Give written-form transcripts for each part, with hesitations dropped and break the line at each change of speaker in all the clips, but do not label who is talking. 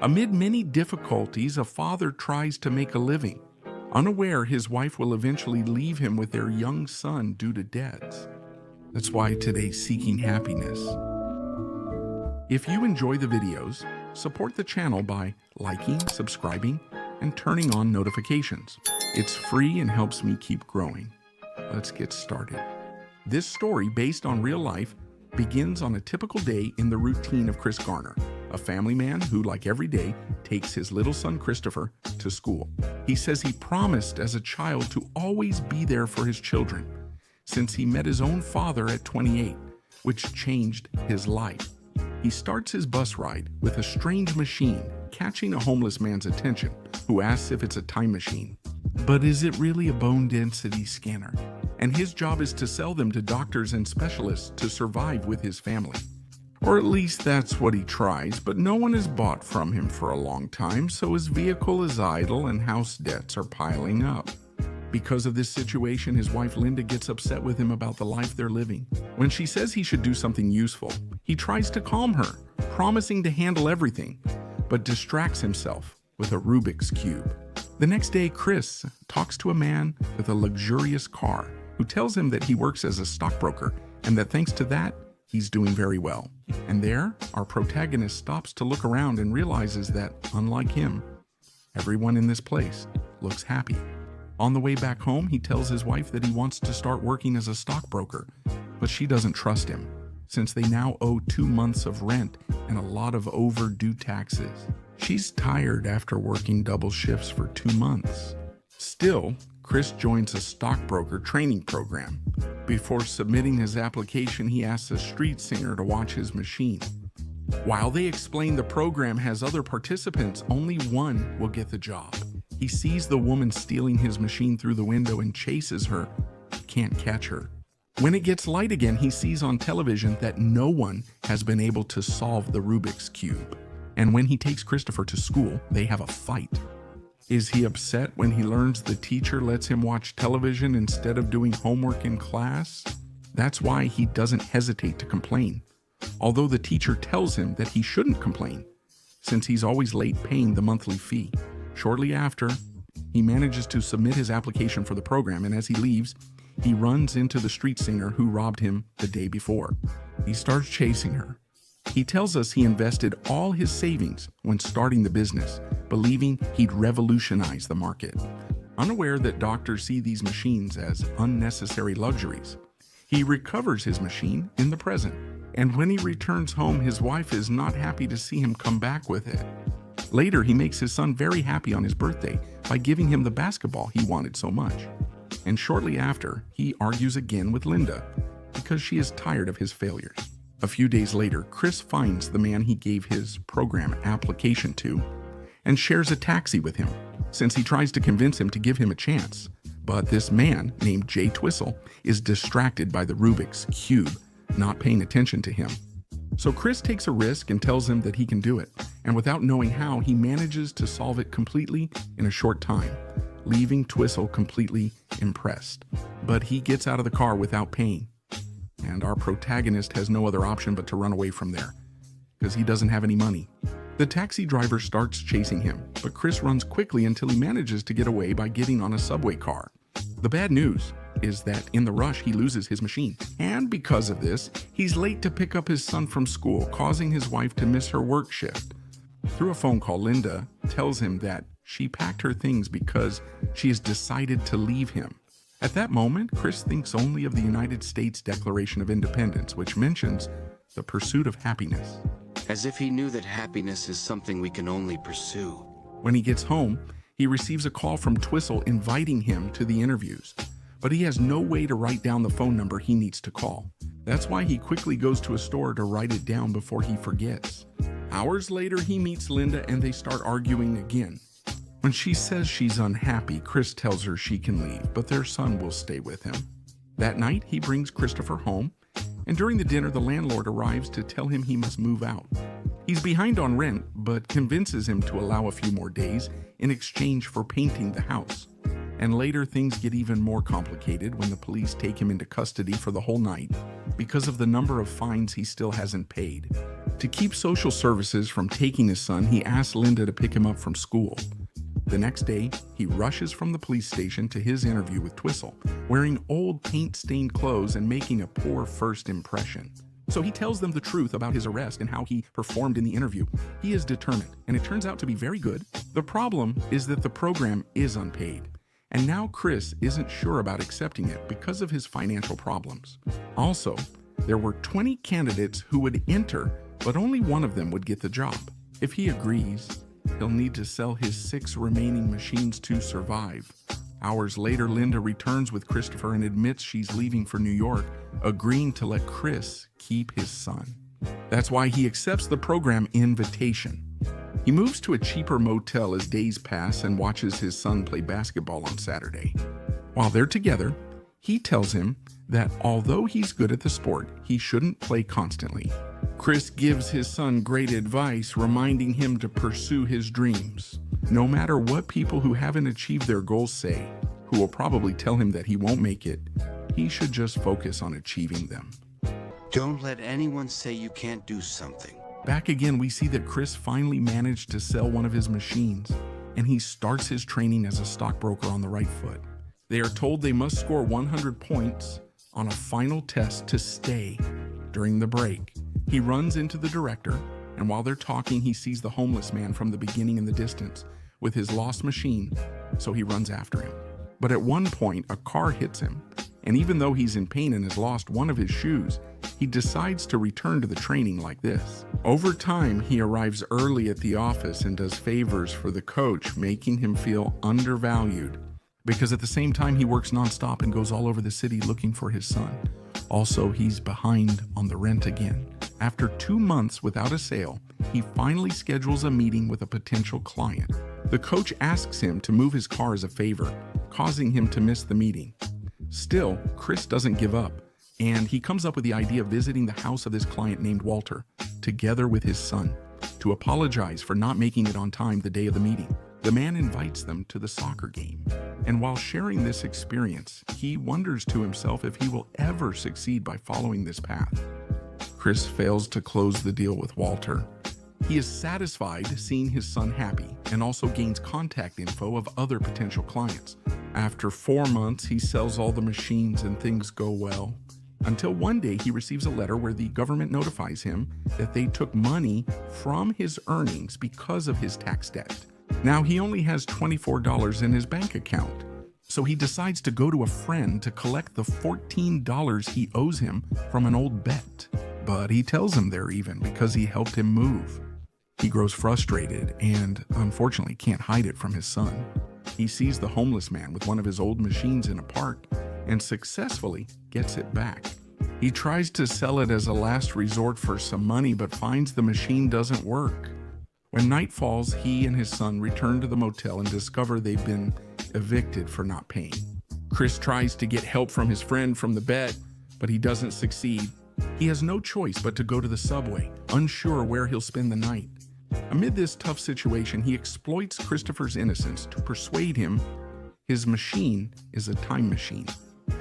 Amid many difficulties, a father tries to make a living, unaware his wife will eventually leave him with their young son due to debts. That's why today's Seeking Happiness. If you enjoy the videos, support the channel by liking, subscribing, and turning on notifications. It's free and helps me keep growing. Let's get started. This story, based on real life, begins on a typical day in the routine of Chris Garner, a family man who, like every day, takes his little son Christopher to school. He says he promised as a child to always be there for his children, since he met his own father at 28, which changed his life. He starts his bus ride with a strange machine, catching a homeless man's attention, who asks if it's a time machine. But is it really a bone density scanner? And his job is to sell them to doctors and specialists to survive with his family. Or at least that's what he tries, but no one has bought from him for a long time, so his vehicle is idle and house debts are piling up. Because of this situation, his wife Linda gets upset with him about the life they're living. When she says he should do something useful, he tries to calm her, promising to handle everything, but distracts himself with a Rubik's Cube. The next day, Chris talks to a man with a luxurious car who tells him that he works as a stockbroker and that thanks to that, he's doing very well. And there, our protagonist stops to look around and realizes that, unlike him, everyone in this place looks happy. On the way back home, he tells his wife that he wants to start working as a stockbroker, but she doesn't trust him, since they now owe 2 months of rent and a lot of overdue taxes. She's tired after working double shifts for 2 months. Still, Chris joins a stockbroker training program. Before submitting his application, he asks a street singer to watch his machine. While they explain the program has other participants, only one will get the job. He sees the woman stealing his machine through the window and chases her, but can't catch her. When it gets light again, he sees on television that no one has been able to solve the Rubik's Cube. And when he takes Christopher to school, they have a fight. Is he upset when he learns the teacher lets him watch television instead of doing homework in class? That's why he doesn't hesitate to complain, although the teacher tells him that he shouldn't complain, since he's always late paying the monthly fee. Shortly after, he manages to submit his application for the program, and as he leaves, he runs into the street singer who robbed him the day before. He starts chasing her. He tells us he invested all his savings when starting the business, believing he'd revolutionize the market. Unaware that doctors see these machines as unnecessary luxuries, he recovers his machine in the present. And when he returns home, his wife is not happy to see him come back with it. Later, he makes his son very happy on his birthday by giving him the basketball he wanted so much. And shortly after, he argues again with Linda because she is tired of his failures. A few days later, Chris finds the man he gave his program application to and shares a taxi with him, since he tries to convince him to give him a chance. But this man, named Jay Twistle, is distracted by the Rubik's Cube, not paying attention to him. So Chris takes a risk and tells him that he can do it, and without knowing how, he manages to solve it completely in a short time, leaving Twistle completely impressed. But he gets out of the car without paying. And our protagonist has no other option but to run away from there, because he doesn't have any money. The taxi driver starts chasing him, but Chris runs quickly until he manages to get away by getting on a subway car. The bad news is that in the rush, he loses his machine. And because of this, he's late to pick up his son from school, causing his wife to miss her work shift. Through a phone call, Linda tells him that she packed her things because she has decided to leave him. At that moment, Chris thinks only of the United States Declaration of Independence, which mentions the pursuit of happiness.
As if he knew that happiness is something we can only pursue.
When he gets home, he receives a call from Twistle inviting him to the interviews, but he has no way to write down the phone number he needs to call. That's why he quickly goes to a store to write it down before he forgets. Hours later, he meets Linda and they start arguing again. When she says she's unhappy, Chris tells her she can leave, but their son will stay with him. That night, he brings Christopher home, and during the dinner, the landlord arrives to tell him he must move out. He's behind on rent, but convinces him to allow a few more days in exchange for painting the house. And later, things get even more complicated when the police take him into custody for the whole night because of the number of fines he still hasn't paid. To keep social services from taking his son, he asks Linda to pick him up from school. The next day, he rushes from the police station to his interview with Twistle, wearing old paint-stained clothes and making a poor first impression. So he tells them the truth about his arrest and how he performed in the interview. He is determined, and it turns out to be very good. The problem is that the program is unpaid. And now Chris isn't sure about accepting it because of his financial problems. Also, there were 20 candidates who would enter, but only one of them would get the job. If he agrees, he'll need to sell his 6 remaining machines to survive. Hours later, Linda returns with Christopher and admits she's leaving for New York, agreeing to let Chris keep his son. That's why he accepts the program invitation. He moves to a cheaper motel as days pass and watches his son play basketball on Saturday. While they're together, he tells him that although he's good at the sport, he shouldn't play constantly. Chris gives his son great advice, reminding him to pursue his dreams. No matter what people who haven't achieved their goals say, who will probably tell him that he won't make it, he should just focus on achieving them.
Don't let anyone say you can't do something.
Back again, we see that Chris finally managed to sell one of his machines, and he starts his training as a stockbroker on the right foot. They are told they must score 100 points on a final test to stay. During the break, he runs into the director, and while they're talking, he sees the homeless man from the beginning in the distance with his lost machine, so he runs after him. But at one point, a car hits him, and even though he's in pain and has lost one of his shoes, he decides to return to the training like this. Over time, he arrives early at the office and does favors for the coach, making him feel undervalued. Because at the same time, he works nonstop and goes all over the city looking for his son. Also, he's behind on the rent again. After 2 months without a sale, he finally schedules a meeting with a potential client. The coach asks him to move his car as a favor, causing him to miss the meeting. Still, Chris doesn't give up, and he comes up with the idea of visiting the house of this client named Walter, together with his son, to apologize for not making it on time the day of the meeting. The man invites them to the soccer game, and while sharing this experience, he wonders to himself if he will ever succeed by following this path. Chris fails to close the deal with Walter. He is satisfied seeing his son happy and also gains contact info of other potential clients. After 4 months, he sells all the machines and things go well. Until one day he receives a letter where the government notifies him that they took money from his earnings because of his tax debt. Now he only has $24 in his bank account, so he decides to go to a friend to collect the $14 he owes him from an old bet. But he tells him they're even because he helped him move. He grows frustrated and unfortunately can't hide it from his son. He sees the homeless man with one of his old machines in a park and successfully gets it back. He tries to sell it as a last resort for some money, but finds the machine doesn't work. When night falls, he and his son return to the motel and discover they've been evicted for not paying. Chris tries to get help from his friend from the bet, but he doesn't succeed. He has no choice but to go to the subway, unsure where he'll spend the night. Amid this tough situation, he exploits Christopher's innocence to persuade him his machine is a time machine,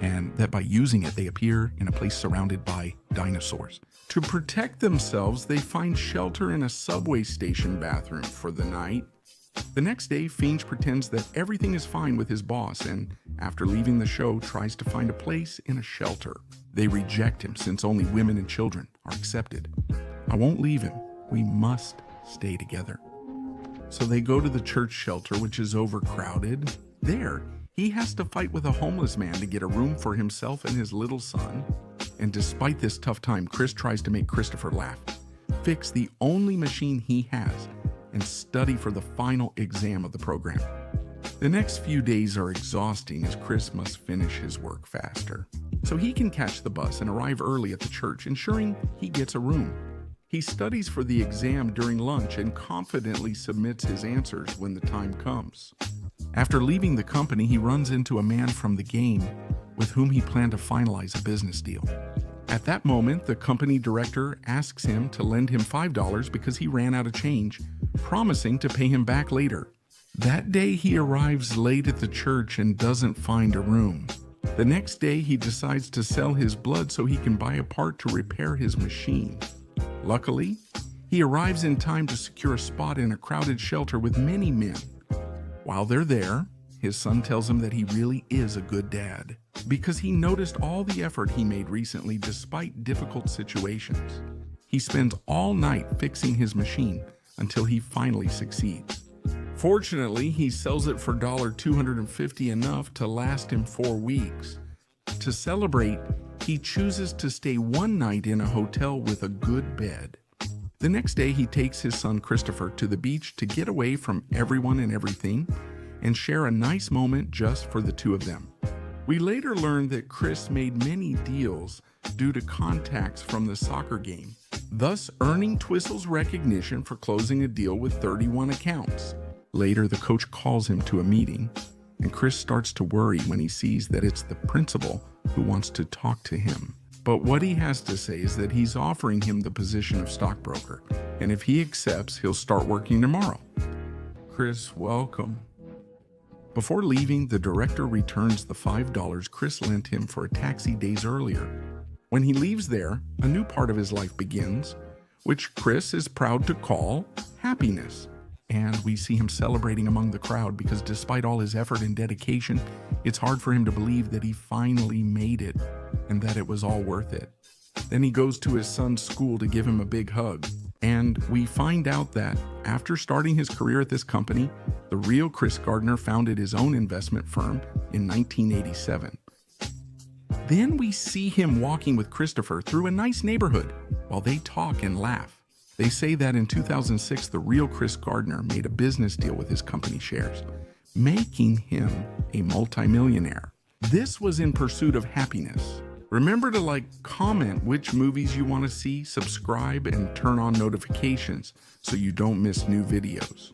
and that by using it, they appear in a place surrounded by dinosaurs. To protect themselves, they find shelter in a subway station bathroom for the night. The next day, Finch pretends that everything is fine with his boss, and after leaving the show, tries to find a place in a shelter. They reject him since only women and children are accepted. I won't leave him. We must stay together. So they go to the church shelter, which is overcrowded. There, he has to fight with a homeless man to get a room for himself and his little son. And despite this tough time, Chris tries to make Christopher laugh, fix the only machine he has, and study for the final exam of the program. The next few days are exhausting as Chris must finish his work faster, so he can catch the bus and arrive early at the church, ensuring he gets a room. He studies for the exam during lunch and confidently submits his answers when the time comes. After leaving the company, he runs into a man from the game with whom he planned to finalize a business deal. At that moment, the company director asks him to lend him $5 because he ran out of change, promising to pay him back later. That day he arrives late at the church and doesn't find a room. The next day he decides to sell his blood so he can buy a part to repair his machine. Luckily, he arrives in time to secure a spot in a crowded shelter with many men. While they're there, his son tells him that he really is a good dad because he noticed all the effort he made recently despite difficult situations. He spends all night fixing his machine until he finally succeeds. Fortunately, he sells it for $250, enough to last him 4 weeks. To celebrate, he chooses to stay one night in a hotel with a good bed. The next day, he takes his son Christopher to the beach to get away from everyone and everything and share a nice moment just for the two of them. We later learned that Chris made many deals due to contacts from the soccer game, thus earning Twistle's recognition for closing a deal with 31 accounts. Later, the coach calls him to a meeting, and Chris starts to worry when he sees that it's the principal who wants to talk to him. But what he has to say is that he's offering him the position of stockbroker, and if he accepts, he'll start working tomorrow. Chris, welcome. Before leaving, the director returns the $5 Chris lent him for a taxi days earlier. When he leaves there, a new part of his life begins, which Chris is proud to call happiness. And we see him celebrating among the crowd because despite all his effort and dedication, it's hard for him to believe that he finally made it and that it was all worth it. Then he goes to his son's school to give him a big hug. And we find out that after starting his career at this company, the real Chris Gardner founded his own investment firm in 1987. Then we see him walking with Christopher through a nice neighborhood while they talk and laugh. They say that in 2006, the real Chris Gardner made a business deal with his company shares, making him a multimillionaire. This was in pursuit of happiness. Remember to comment which movies you want to see, subscribe, and turn on notifications so you don't miss new videos.